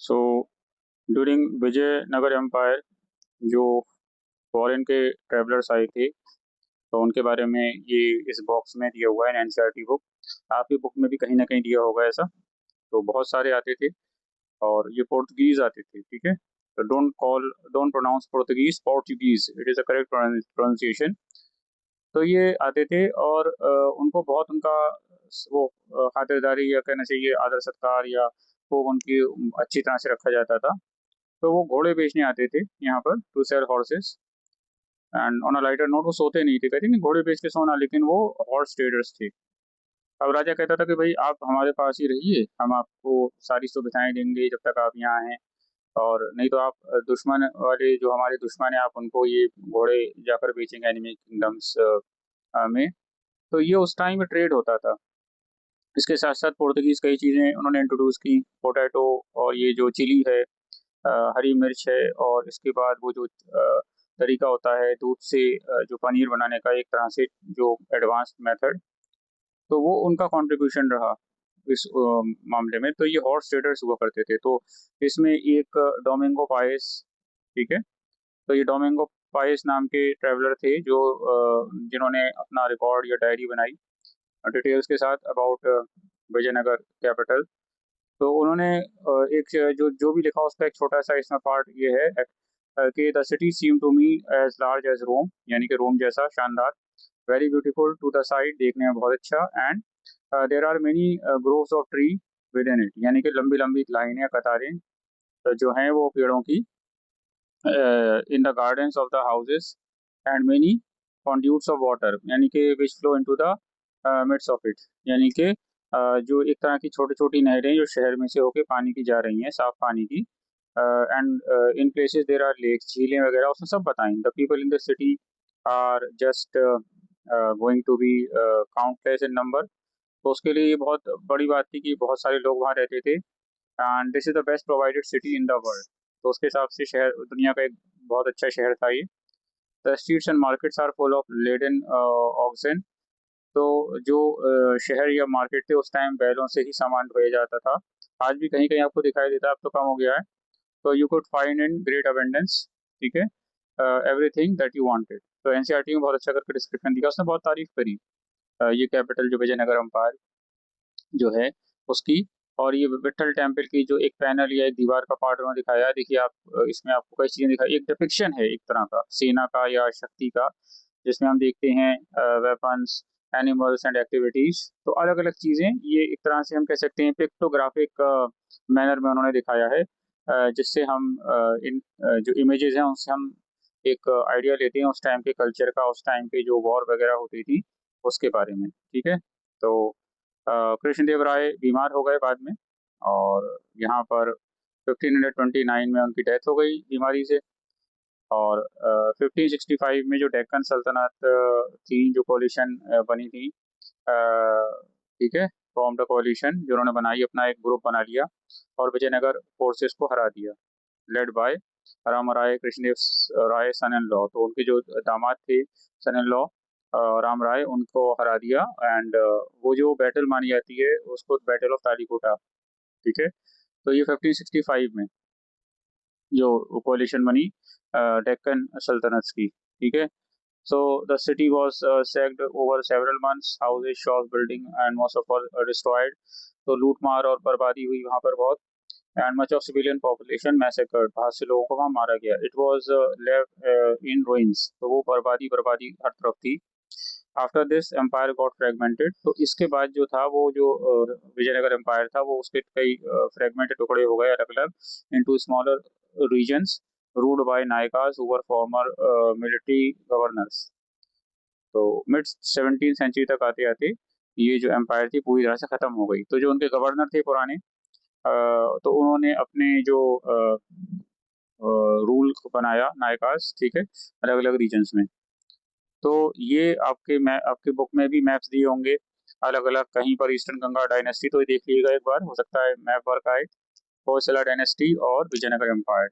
So during Vijayanagar empire जो foreign के travellers आए थे, तो उनके बारे में ये इस बॉक्स में दिया हुआ है, एनसीईआरटी बुक। आपकी बुक में भी कहीं ना कहीं दिया होगा ऐसा। तो बहुत सारे आते थे और ये पुर्तगीज आते थे, ठीक है। तो डोंट प्रोनाउंस पुर्तगीज, Portuguese, it is a correct pronunciation. तो ये आते थे और उनको बहुत उनका वो खातिरदारी या कहना चाहिए आदर सत्कार या वो उनकी अच्छी तरह से रखा जाता था। तो वो घोड़े बेचने आते थे यहाँ पर, to sell horses. And on a lighter note, वो सोते नहीं थे, कहते नहीं घोड़े बेच के सोना, लेकिन वो हॉर्स ट्रेडर्स थे। अब राजा कहता था कि भाई आप हमारे पास ही रहिए, हम आपको सारी सुविधाएं देंगे जब तक आप यहाँ हैं, और नहीं तो आप दुश्मन वाले जो हमारे दुश्मन है, आप उनको ये घोड़े जाकर बेचेंगे एनिमी किंगडम्स में। तो ये उस टाइम में ट्रेड होता था। इसके साथ साथ पुर्तगीज कई चीज़ें उन्होंने इंट्रोड्यूस की, पोटैटो और ये जो चिली है, हरी मिर्च है, और इसके बाद वो जो तरीका होता है दूध से जो पनीर बनाने का, एक तरह से जो एडवांस मेथड, तो वो उनका कंट्रीब्यूशन रहा इस मामले में। तो ये हॉर्स ट्रेडर्स हुआ करते थे। तो इसमें एक डोमिंगो पाएस, ठीक है। तो ये डोमिंगो पाएस नाम के ट्रैवलर थे जो जिन्होंने अपना रिकॉर्ड या डायरी बनाई डिटेल्स के साथ अबाउट विजयनगर कैपिटल। तो उन्होंने एक जो जो भी लिखा उसका एक छोटा सा इसमें पार्ट ये है कि the city seem to me as large as Rome, यानी कि रोम जैसा शानदार, very beautiful to the side, देखने में बहुत अच्छा। And there are many groves of tree within it, यानी कि लंबी लंबी लाइनें कतारें जो हैं वो पेड़ों की in the gardens of the houses, and many conduits of water, यानी कि which flow into the midst of it, यानी कि जो एक तरह की छोटी छोटी नहरें जो शहर में से होके पानी की जा रही हैं, साफ पानी की। And in places there are lakes, झीलें वगैरह उसमें सब बताएं। The people in the city are just going to be countless in number. तो उसके लिए ये बहुत बड़ी बात थी कि बहुत सारे लोग वहाँ रहते थे। And this is the best provided city in the world. तो उसके हिसाब से शहर दुनिया का एक बहुत अच्छा शहर था ये। The streets and markets are full of laden oxen. तो जो शहर या मार्केट थे उस टाइम बैलों से ही सामान ढोया जाता था। आज भी कहीं कहीं आपको दिखाई देता है, अब तो कम हो गया है। तो you could find in great abundance, ठीक है, एवरीथिंग दैट यू वांटेड। तो एनसीईआरटी में बहुत अच्छा करके डिस्क्रिप्शन दिया, उसने बहुत तारीफ करी ये कैपिटल जो विजयनगर अम्पायर जो है उसकी। और ये विट्ठल टेम्पल की जो एक पैनल या एक दीवार का पार्ट उन्होंने दिखाया है, देखिए आप इसमें आपको कई चीजें दिखाई, एक डिपिक्शन है एक तरह का सेना का या शक्ति का, जिसमें हम देखते हैं वेपन्स, एनिमल्स एंड एक्टिविटीज। तो अलग अलग चीजें ये एक तरह से हम कह सकते हैं पिक्टोग्राफिक मैनर में उन्होंने दिखाया है, जिससे हम इन जो इमेजेस हैं उनसे हम एक आइडिया लेते हैं उस टाइम के कल्चर का, उस टाइम के जो वॉर वगैरह होती थी उसके बारे में, ठीक है। तो कृष्णदेव राय बीमार हो गए बाद में, और यहाँ पर 1529 में उनकी डेथ हो गई बीमारी से। और 1565 में जो डेक्कन सल्तनत थी, जो कोलिशन बनी थी, ठीक है, फॉर्म द कोलिशन जो उन्होंने बनाई, अपना एक ग्रुप बना लिया और विजयनगर फोर्सेस को हरा दिया, led by Ramaraya Krishnadeva Raya son in law. तो उनके जो दामाद थे, सन इन लॉ राम राय, उनको हरा दिया। एंड वो जो बैटल मानी जाती है उसको बैटल ऑफ तालीकोटा, ठीक है। तो ये 1565 में जो कोalition बनी डेक्कन सल्तनत की, ठीक है। So the city was sacked over several months. Houses, shops, building, and most of all destroyed. तो लूट मार और बर्बादी हुई वहाँ पर बहुत। And much of civilian population massacred. बहुत से लोगों को वहाँ मारा गया। It was left in ruins. तो वो बर्बादी बर्बादी हर तरफ थी। After this empire got fragmented. तो इसके बाद जो था वो जो विजयनगर एम्पायर था वो उसके कई फ्रेगमेंटेड टुकड़े हो गए अलग अलग into smaller regions ruled by nayakas who were former military governors. तो मिड 17 सेंचुरी तक आते आते ये जो एम्पायर थी पूरी तरह से खत्म हो गई। तो जो उनके गवर्नर थे पुराने, तो उन्होंने अपने जो रूल बनाया नायकास, ठीक है, अलग अलग रीजन्स में। तो ये आपके बुक में भी मैप्स दिए होंगे अलग अलग, कहीं पर ईस्टर्न गंगा डायनेस्टी, तो ये देख लीजिएगा एक बार, हो सकता है मैप वर्क आए। होयसला डायनेस्टी और विजयनगर एम्पायर।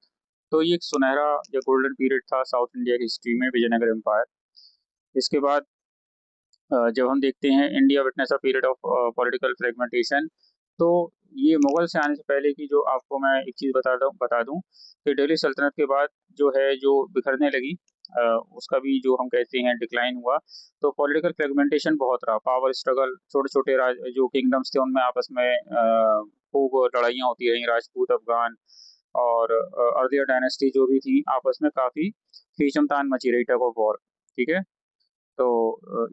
तो ये एक सुनहरा या गोल्डन पीरियड था साउथ इंडिया की हिस्ट्री में, विजयनगर एम्पायर। इसके बाद जब हम देखते हैं India witness a period of political fragmentation, तो ये मुगल से आने से पहले की जो आपको मैं एक चीज़ बता दूँ कि दिल्ली सल्तनत के बाद जो है जो बिखरने लगी, उसका भी जो हम कहते हैं डिक्लाइन हुआ। तो पॉलिटिकल फ्रेगमेंटेशन बहुत रहा, पावर स्ट्रगल, छोटे-छोटे राज जो किंगडम्स थे उनमें आपस में खूब लड़ाइयाँ होती रहीं, राजपूत, अफ़गान और अर्दिया डायनेस्टी जो भी थी आपस में काफ़ी खींचम-तान मची रही, टग ऑफ वॉर, ठीक है? तो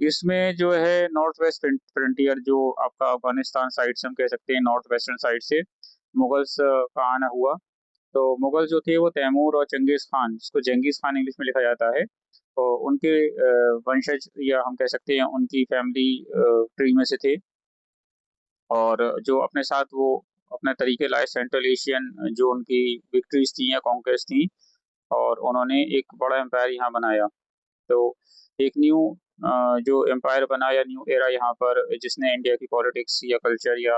इसमें जो है नॉर्थ वेस्ट फ्रंटियर जो आपका अफ़गानिस्तान साइड से हम कह सकते हैं, नॉर्थ वेस्टर्न साइड से मुगल्स का आना हुआ। तो मुगल जो थे वो तैमूर और चंगेज़ खान, जिसको जेंगिस खान इंग्लिश में लिखा जाता है, तो उनके वंशज या हम कह सकते हैं उनकी फैमिली ट्री में से थे। और जो अपने साथ वो अपने तरीके लाए सेंट्रल एशियन जो उनकी विक्ट्रीज़ थी या कॉन्क्वेस्ट थी, और उन्होंने एक बड़ा एम्पायर यहाँ बनाया। तो एक न्यू जो एम्पायर बना या न्यू एरा यहाँ पर, जिसने इंडिया की पॉलिटिक्स या कल्चर या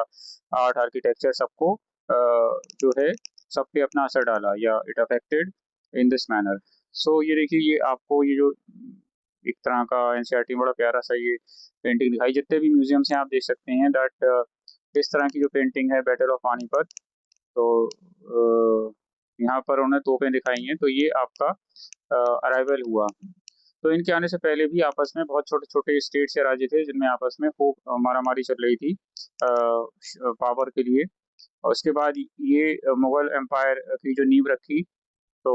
आर्ट, आर्किटेक्चर सबको जो है सब पे अपना असर डाला या it affected in this manner. So ये देखिए, ये आपको ये जो एक तरह का एनसीईआरटी में बड़ा प्यारा सा ये पेंटिंग दिखाई, जितने भी म्यूजियम्स हैं आप देख सकते हैं दैट इस तरह की जो पेंटिंग है बैटल ऑफ पानीपत, तो यहाँ पर उन्होंने तोपें दिखाई हैं, तो ये आपका अराइवल हुआ। तो इनके आने से पहले भी आपस में बहुत छोटे-छोटे स्टेट्स या राज्य थे जिनमें आपस में खूब मारामारी चल रही थी पावर के लिए। और उसके बाद ये मुगल एम्पायर की जो नींव रखी, तो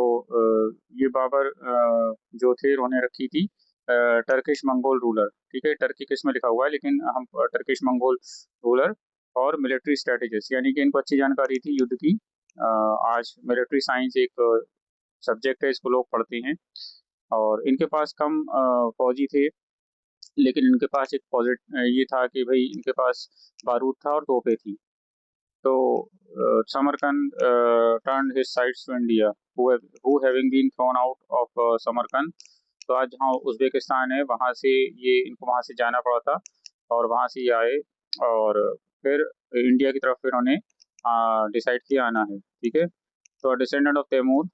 ये बाबर जो थे उन्होंने रखी थी टर्किश मंगोल रूलर, ठीक है? टर्की किसमें लिखा हुआ है, लेकिन हम टर्किश मंगोल रूलर और मिलिट्री स्ट्रैटेजिस्ट, यानी कि इनको अच्छी जानकारी थी युद्ध की। आज मिलिट्री साइंस एक सब्जेक्ट है, इसको लोग पढ़ते हैं। और इनके पास कम फौजी थे, लेकिन इनके पास एक ये था कि भई इनके पास बारूद था और तोपें थी। तो Samarkand turned his sights to India, who having been thrown out of Samarkand. तो आज जहाँ उज़्बेकिस्तान है, वहाँ से ये इनको वहाँ से जाना पड़ा था और वहाँ से ये आए और फिर इंडिया की तरफ इन्होंने डिसाइड किया आना है, ठीक है? तो डिसेंडेंट ऑफ तैमूर,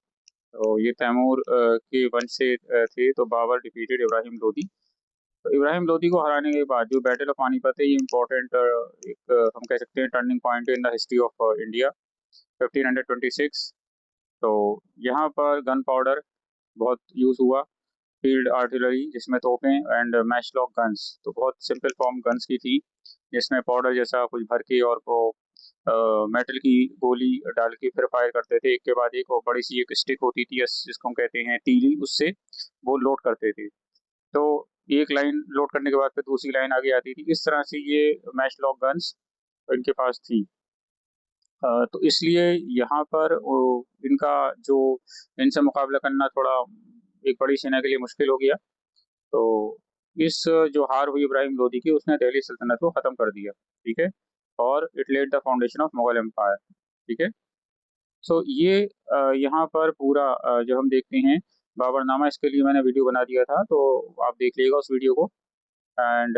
तो ये तैमूर के वंश से थे, तो बाबर डिफीटेड इब्राहिम लोदी। तो इब्राहिम लोदी को हराने के बाद जो बैटल ऑफ पानीपत है, ये इम्पोर्टेंट एक हम कह सकते हैं turning point in the history of India, 1526। तो यहाँ पर गन पाउडर बहुत यूज़ हुआ, फील्ड आर्टिलरी जिसमें तोपें एंड मैचलॉक गन्स, तो बहुत सिंपल फॉर्म गन्स की थी, जिसमें पाउडर जैसा कुछ भर के और वो मेटल की गोली डाल के फिर फायर करते थे एक के बाद एक, और बड़ी सी एक स्टिक होती थी जिसको हम कहते हैं तीली, उससे वो लोड करते थे। तो एक लाइन लोड करने के बाद फिर दूसरी लाइन आगे आती थी। इस तरह से ये मैच लॉक गन्स इनके पास थी। तो इसलिए यहाँ पर इनका जो इनसे मुकाबला करना थोड़ा एक बड़ी सेना के लिए मुश्किल हो गया। तो इस जो हार हुई इब्राहिम लोदी की, उसने दिल्ली सल्तनत को ख़त्म कर दिया, ठीक है? और it laid the foundation of Mughal empire, ठीक है? सो ये यहाँ पर पूरा जो हम देखते हैं बाबरनामा, इसके लिए मैंने वीडियो बना दिया था, तो आप देख लीजिएगा उस वीडियो को। And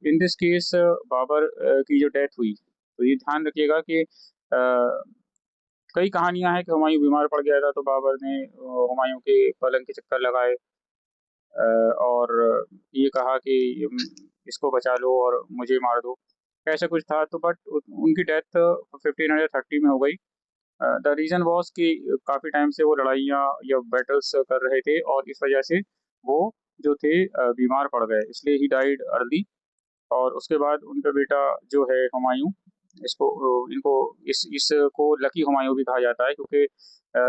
in this case Babur की जो डेथ हुई, तो ये ध्यान रखिएगा कि कई कहानियां हैं कि हुमायूं बीमार पड़ गया था, तो बाबर ने हुमायूं के पलंग के चक्कर लगाए और ये कहा कि इसको बचा लो और मुझे मार दो, ऐसा कुछ था। तो बट उनकी डेथ 1530 में हो गई। द रीज़न वाज़ कि काफ़ी टाइम से वो लड़ाइयाँ या बैटल्स कर रहे थे और इस वजह से वो जो थे बीमार पड़ गए, इसलिए ही डाइड अर्ली। और उसके बाद उनका बेटा जो है हुमायूं, इसको इनको इसको लकी हुमायूं भी कहा जाता है, क्योंकि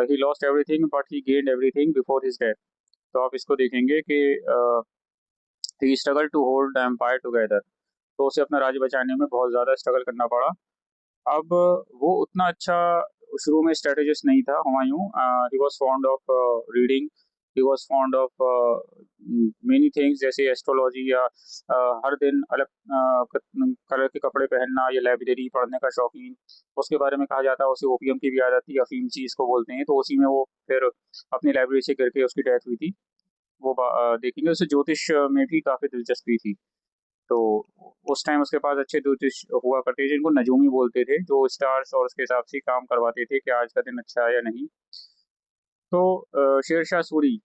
he lost everything but he gained everything before his death. तो आप इसको देखेंगे कि he struggle to hold the empire together, तो उसे अपना राज्य बचाने में बहुत ज़्यादा स्ट्रगल करना पड़ा। अब वो उतना अच्छा शुरू में स्ट्रैटेजिस्ट नहीं था Humayun. He was fond of reading, he was fond of many things, जैसे एस्ट्रोलॉजी या हर दिन अलग कलर के कपड़े पहनना या लाइब्रेरी पढ़ने का शौकीन। उसके बारे में कहा जाता है उसे ओपियम की भी आदत थी, अफीम चीज़ को बोलते हैं, तो उसी में वो फिर अपनी लाइब्रेरी से गिर के उसकी डेथ हुई थी। वो देखेंगे, उसे ज्योतिष में भी काफ़ी दिलचस्पी थी। तो उस टाइम उसके पास अच्छे ज्योतिष हुआ करते थे, जिनको नजूमी बोलते थे, जो स्टार्स और उसके हिसाब से काम करवाते थे कि आज का दिन अच्छा है या नहीं। तो शेर शाह सूरी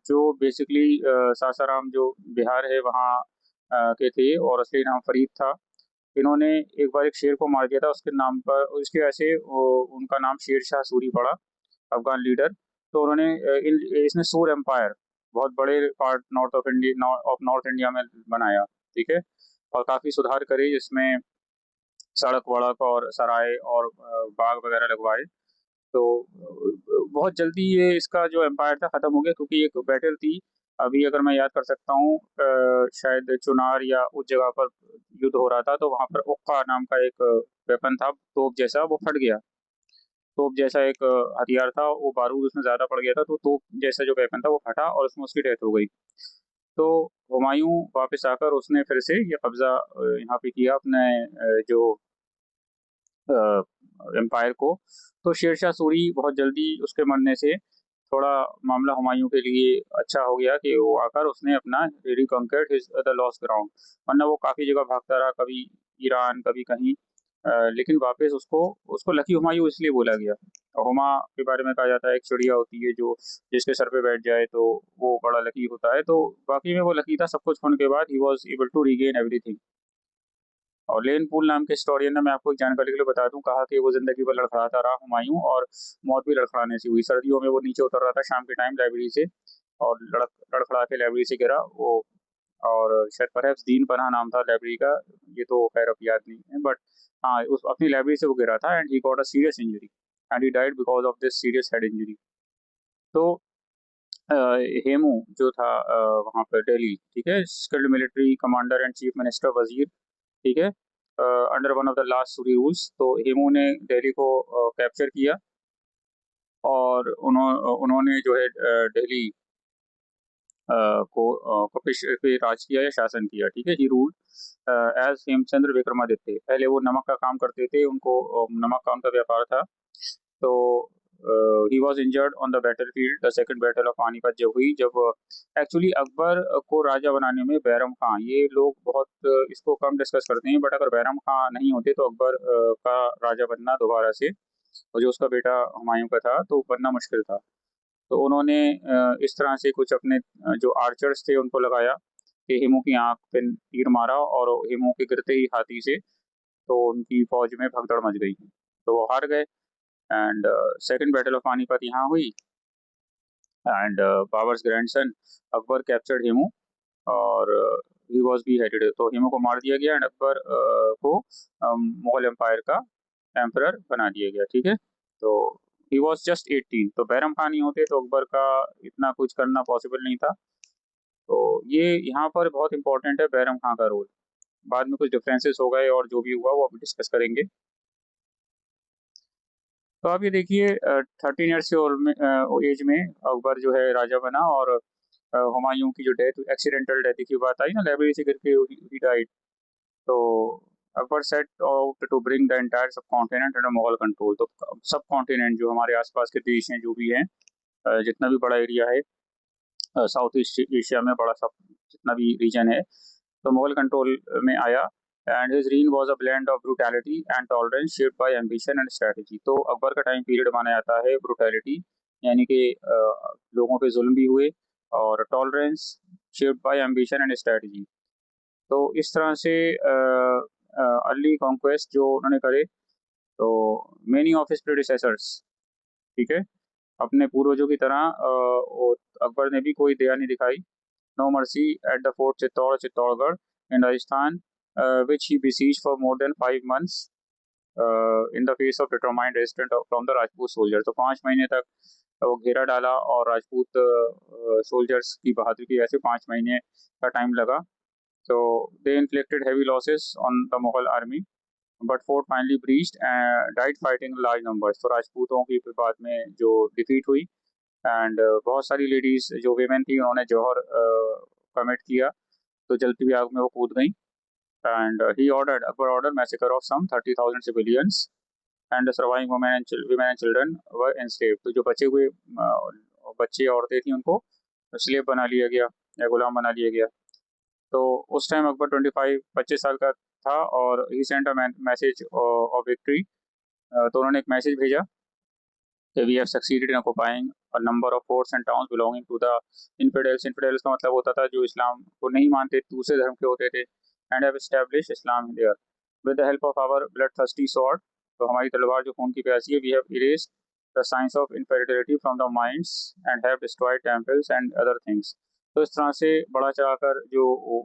जो बेसिकली सासाराम जो बिहार है वहाँ के थे, और असली नाम फरीद था। इन्होंने एक बार एक शेर को मार दिया था उसके नाम पर, उसकी वजह से उनका नाम शेर शाह सूरी पड़ा, अफगान लीडर। तो उन्होंने इसने सूर एम्पायर बहुत बड़े पार्ट नॉर्थ इंडिया में बनाया, ठीक है, और काफ़ी सुधार करे, जिसमें सड़क वड़क और सराय और बाग वगैरह लगवाए। तो बहुत जल्दी ये इसका जो एम्पायर था ख़त्म हो गया, क्योंकि एक बैटल थी, अभी अगर मैं याद कर सकता हूँ, शायद चुनार या उस जगह पर युद्ध हो रहा था, तो वहाँ पर ओक्का नाम का एक वेपन था, तोप जैसा, वो फट गया। तोप जैसा एक हथियार था, वो बारूद उसमें ज़्यादा पड़ गया था, तो तोप जैसा जो वेपन था वो फटा और उसमें उसकी डेथ हो गई। तो हुमायूं वापस आकर उसने फिर से ये कब्ज़ा यहाँ पे किया अपने जो एम्पायर को। तो शेरशाह सूरी बहुत जल्दी उसके मरने से थोड़ा मामला हुमायूं के लिए अच्छा हो गया, कि वो आकर उसने अपना रिकॉन्क्वर्ड हिज द लॉस्ट ग्राउंड। वरना वो काफ़ी जगह भागता रहा, कभी ईरान कभी कहीं, लेकिन वापस उसको उसको लकी हुमायूं इसलिए बोला गया। और हुमा के बारे में कहा जाता है एक चिड़िया होती है जो जिसके सर पे बैठ जाए तो वो बड़ा लकी होता है, तो बाकी में वो लकी था, सब कुछ होने के बाद ही was able to regain everything. और लेन पूल नाम के हिस्टोरियन ने, मैं आपको एक जानकारी के लिए बता दूं, कहा कि वो जिंदगी भर लड़खड़ाता रहा हुमायूं, और मौत भी लड़खड़ाने से हुई। सर्दियों में वो नीचे उतर रहा था शाम के टाइम लाइब्रेरी से, और लड़खड़ा के लाइब्रेरी से गिरा वो। और शायद परहैप्स दीन पनाह नाम था लाइब्रेरी का, ये तो खैर अब याद नहीं है, बट हाँ, उस अपनी लाइब्रेरी से वो गिरा था, and he got a serious injury, and he died because of this serious head injury. तो अ, हेमू जो था वहाँ पर दिल्ली, ठीक है, skilled military commander and chief minister वजीर, ठीक है, under one of the last Suri rules. तो हेमू ने दिल्ली को कैप्चर किया, और उन्होंने जो है दिल्ली को पे राज किया या शासन किया, ठीक है। He ruled as Hemchandra Vikramaditya. पहले वो नमक का काम करते थे, उनको नमक का उनका व्यापार था। तो he was injured on the battle field. The second battle of Panipat जब हुई, जब एक्चुअली अकबर को राजा बनाने में बैरम खां, ये लोग बहुत इसको कम डिस्कस करते हैं, बट अगर बैरम खां नहीं होते तो अकबर का राजा बनना दोबारा से, और जो उसका बेटा हुमायूं का था, तो बनना मुश्किल था। तो उन्होंने इस तरह से कुछ अपने जो आर्चर्स थे उनको लगाया, कि हेमू की आंख पे तीर मारा, और हेमू के गिरते ही हाथी से तो उनकी फौज में भगदड़ मच गई, तो वो हार गए। And second battle of Panipat यहाँ हुई, and Babar's grandson Akbar captured Hemu, और ही वॉज बी हेडेड। तो हेमू को मार दिया गया, एंड अकबर को मुगल एम्पायर का एम्परर बना दिया गया, ठीक है। तो ही वॉज जस्ट 18, तो बैरम खान नहीं होते तो अकबर का इतना कुछ करना पॉसिबल नहीं था। तो ये यहाँ पर बहुत इंपॉर्टेंट है बैरम खान का रोल। बाद में कुछ डिफरेंसेस हो गए, और जो भी हुआ वो अभी डिस्कस करेंगे। तो आप ये देखिए, 13 ईयर्स की एज में अकबर जो है राजा बना, और हुमायूं की जो डेथ, एक्सीडेंटल डेथ की बात आई ना, लाइब्रेरी से गिर के ही डाइड। तो Akbar set out to bring the entire subcontinent under Mughal control. तो सब कॉन्टिनेंट जो हमारे आसपास के देश हैं, जो भी हैं, जितना भी बड़ा एरिया है साउथ ईस्ट एशिया में, बड़ा सब जितना भी रीजन है, तो मुगल कंट्रोल में आया। And his reign was a blend of brutality and tolerance shaped by ambition and strategy. तो अकबर का टाइम पीरियड माना जाता है ब्रूटैलिटी, यानी कि लोगों पे जुल्म भी हुए, और tolerance shaped by ambition and strategy. तो इस तरह से अर्ली कॉन्क्वेस्ट जो उन्होंने करे, तो मेनी ऑफ हिज प्रेडिसेसर्स, ठीक है, अपने पूर्वजों की तरह अकबर ने भी कोई दया नहीं दिखाई। No mercy at the fort Chittorgarh in Rajasthan, which he besieged for more than 5 months in the face of determined resistance from the Rajput soldier. तो 5 महीने तक वो घेरा डाला, और राजपूत सोल्जर्स की बहादुरी की वजह से 5 महीने का टाइम लगा। So they inflicted heavy losses on the Mughal army, but fort finally breached and died fighting large numbers। तो राजपूतों की फिर बाद में जो डिफीट हुई, एंड बहुत सारी लेडीज जो वेमेन थी उन्होंने जौहर कमिट किया, तो जलती हुई आग में वो कूद गई। And he ordered Akbar ordered massacre of some 30,000 civilians, and the surviving women and children were enslaved. तो जो बचे हुए बच्चे औरतें थी उनको स्लेव बना लिया गया, या गुलाम बना लिया गया। तो उस टाइम अकबर 25 साल का था, और he sent a message of victory. तो उन्होंने एक मैसेज भेजा कि we have succeeded in occupying a number of forts and towns belonging to the infidels. Infidels का मतलब होता था जो इस्लाम को नहीं मानते, दूसरे धर्म के होते थे, and have established Islam there. With the help of our blood thirsty sword, तो हमारी तलवार जो खून की प्यासी है, we have erased the science of infidelity from the minds and have destroyed temples and other things. तो इस तरह से बढ़ा चढ़ाकर जो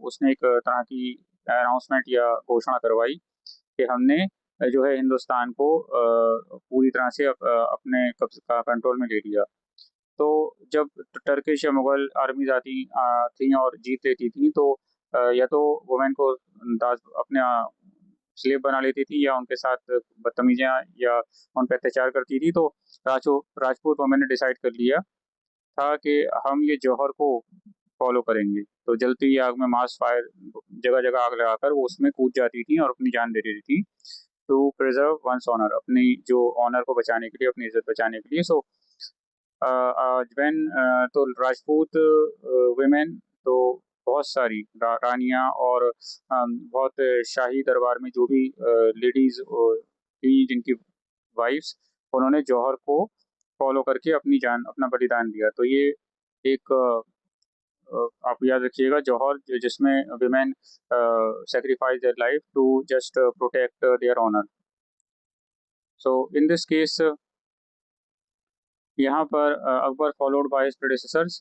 उसने एक तरह की अनाउंसमेंट या घोषणा करवाई कि हमने जो है हिंदुस्तान को पूरी तरह से अपने कब्जे का कंट्रोल में ले लिया। तो जब टर्किश या मुगल आर्मीज आती थी और जीत लेती थी, तो या तो वुमेन को अपने स्लेव बना लेती थी या उनके साथ बदतमीजियाँ या उन पे अत्याचार करती थी। तो राजपूत वुमेन ने डिसाइड कर लिया था कि हम ये जौहर को फॉलो करेंगे। तो जलती हुई आग में मास फायर, जगह-जगह आग लगाकर वो उसमें कूद जाती थी और अपनी जान दे देती थी टू प्रिजर्व वन्स ऑनर, अपनी जो ऑनर को बचाने के लिए, अपनी इज़्ज़त बचाने के लिए। सो तो राजपूत वुमेन तो बहुत सारी रानियाँ और बहुत शाही दरबार में जो भी लेडीज़ थी जिनकी वाइफ्स, उन्होंने जौहर को फॉलो करके अपनी जान अपना बलिदान दिया। तो ये एक आप याद रखिएगा जौहर जिसमें women sacrifice their life to just protect their honor. So in this case यहाँ पर अकबर फॉलोड बाय हिज प्रेडेसेसर्स।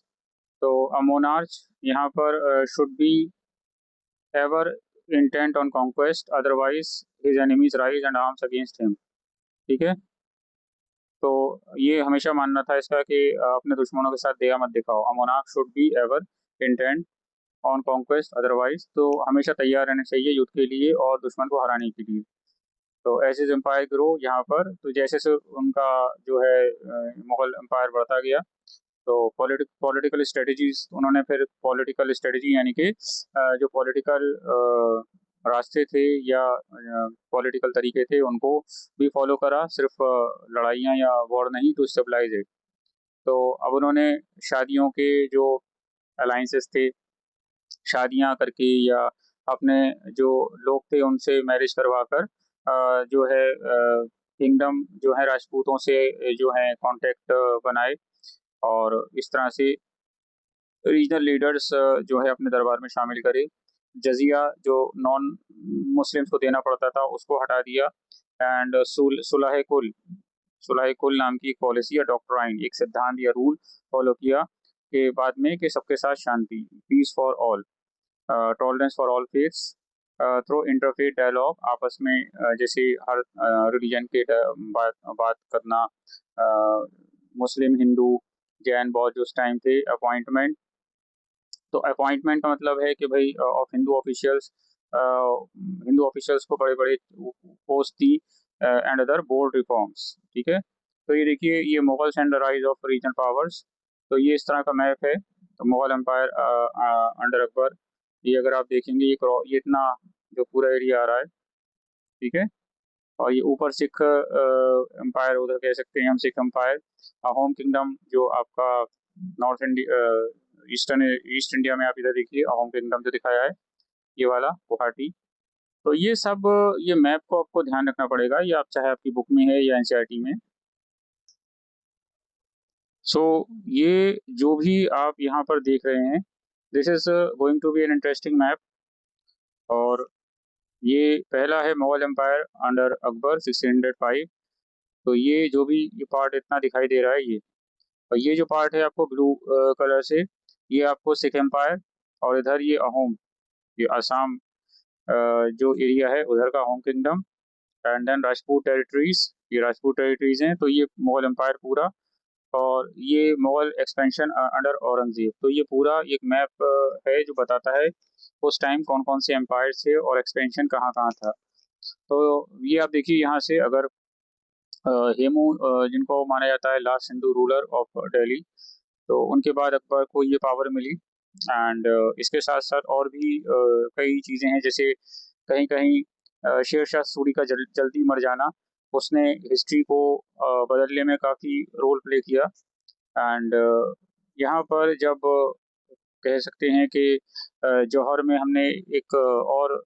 तो अ मोनार्च यहाँ पर should be ever intent on conquest, otherwise his enemies rise and arms against him. ठीक है, तो ये हमेशा मानना था इसका कि अपने दुश्मनों के साथ दया मत दिखाओ। अ monarch should be ever intent on conquest, otherwise, तो हमेशा तैयार रहना चाहिए युद्ध के लिए और दुश्मन को हराने के लिए। तो एज इज एम्पायर ग्रो यहाँ पर, तो जैसे से उनका जो है मुगल एम्पायर बढ़ता गया, तो पॉलिटिकल स्ट्रेटजीज उन्होंने फिर पॉलिटिकल स्ट्रेटजी यानी कि जो पॉलिटिकल रास्ते थे या पॉलिटिकल तरीके थे उनको भी फॉलो करा, सिर्फ लड़ाइयाँ या वॉर नहीं, टू स्टेबलाइज इट। तो अब उन्होंने शादियों के जो अलाइंसेस थे, शादियां करके या अपने जो लोग थे उनसे मैरिज करवा कर जो है किंगडम जो है राजपूतों से जो है कांटेक्ट बनाए और इस तरह से रीजनल लीडर्स जो है अपने दरबार में शामिल करे। जजिया जो नॉन मुस्लिम्स को देना पड़ता था उसको हटा दिया एंड सुलह कुल नाम की एक पॉलिसी या डॉक्ट्राइन, एक सिद्धांत या रूल फॉलो किया के बाद में कि सबके साथ शांति, peace for all, tolerance for all faiths through interfaith dialogue, आपस में जैसे हर रिलीजन के बात करना, मुस्लिम, हिंदू, जैन, बौद्ध जो उस टाइम थे, अपॉइंटमेंट। तो अपॉइंटमेंट का मतलब है कि भाई ऑफ हिंदू ऑफिशियल्स को बड़े बड़े post the and other board reforms. ठीक है, तो ये देखिए ये Mughals and the rise of regional powers. तो ये इस तरह का मैप है। तो मुगल एम्पायर अंडर अकबर, ये अगर आप देखेंगे ये इतना जो पूरा एरिया आ रहा है। ठीक है, और ये ऊपर सिख एम्पायर उधर कह सकते हैं हम, सिख एम्पायर। होम किंगडम जो आपका नॉर्थ इंडिया ईस्ट इंडिया में, आप इधर देखिए होम किंगडम जो दिखाया है ये वाला गुवाहाटी। तो ये सब ये मैप को आपको ध्यान रखना पड़ेगा, ये आप चाहे आपकी बुक में है या एनसीईआरटी में। सो ये जो भी आप यहाँ पर देख रहे हैं, this is going to be an interesting map. और ये पहला है मुगल एम्पायर अंडर अकबर 1605। तो ये जो भी ये पार्ट इतना दिखाई दे रहा है ये, और ये जो पार्ट है आपको ब्लू कलर से, ये आपको सिख एम्पायर, और इधर ये अहोम, ये असम जो एरिया है उधर का home kingdom, and then Rajput territories, ये राजपूत टेरिटरीज हैं। तो ये मुगल एम्पायर पूरा, और ये मुगल एक्सपेंशन अंडर औरंगजेब। तो ये पूरा एक मैप है जो बताता है उस टाइम कौन कौन से एम्पायर थे और एक्सपेंशन कहाँ कहाँ था। तो ये आप देखिए यहाँ से, अगर हेमू जिनको माना जाता है last Hindu ruler of Delhi, तो उनके बाद अकबर को ये पावर मिली। एंड इसके साथ साथ और भी कई चीज़ें हैं, जैसे कहीं कहीं शेर शाह सूरी का जल्दी मर जाना, उसने हिस्ट्री को बदलने में काफ़ी रोल प्ले किया। एंड यहाँ पर जब कह सकते हैं कि जौहर में हमने एक और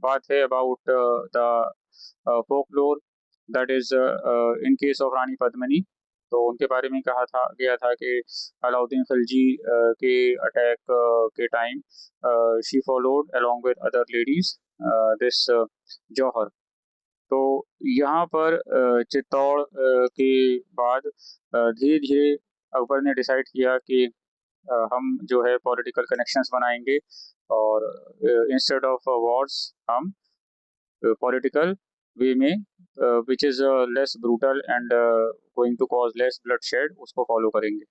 बात है about the folklore, that is in case of Rani Padmini. तो उनके बारे में कहा था गया था कि अलाउद्दीन खिलजी के अटैक के time she followed along with other ladies this jauhar. तो यहाँ पर चित्तौड़ के बाद धीरे-धीरे अकबर ने डिसाइड किया कि हम जो है पॉलिटिकल कनेक्शंस बनाएँगे और इंस्टेड ऑफ वॉर्स हम पॉलिटिकल वे में which is less brutal and going to cause less bloodshed उसको फॉलो करेंगे।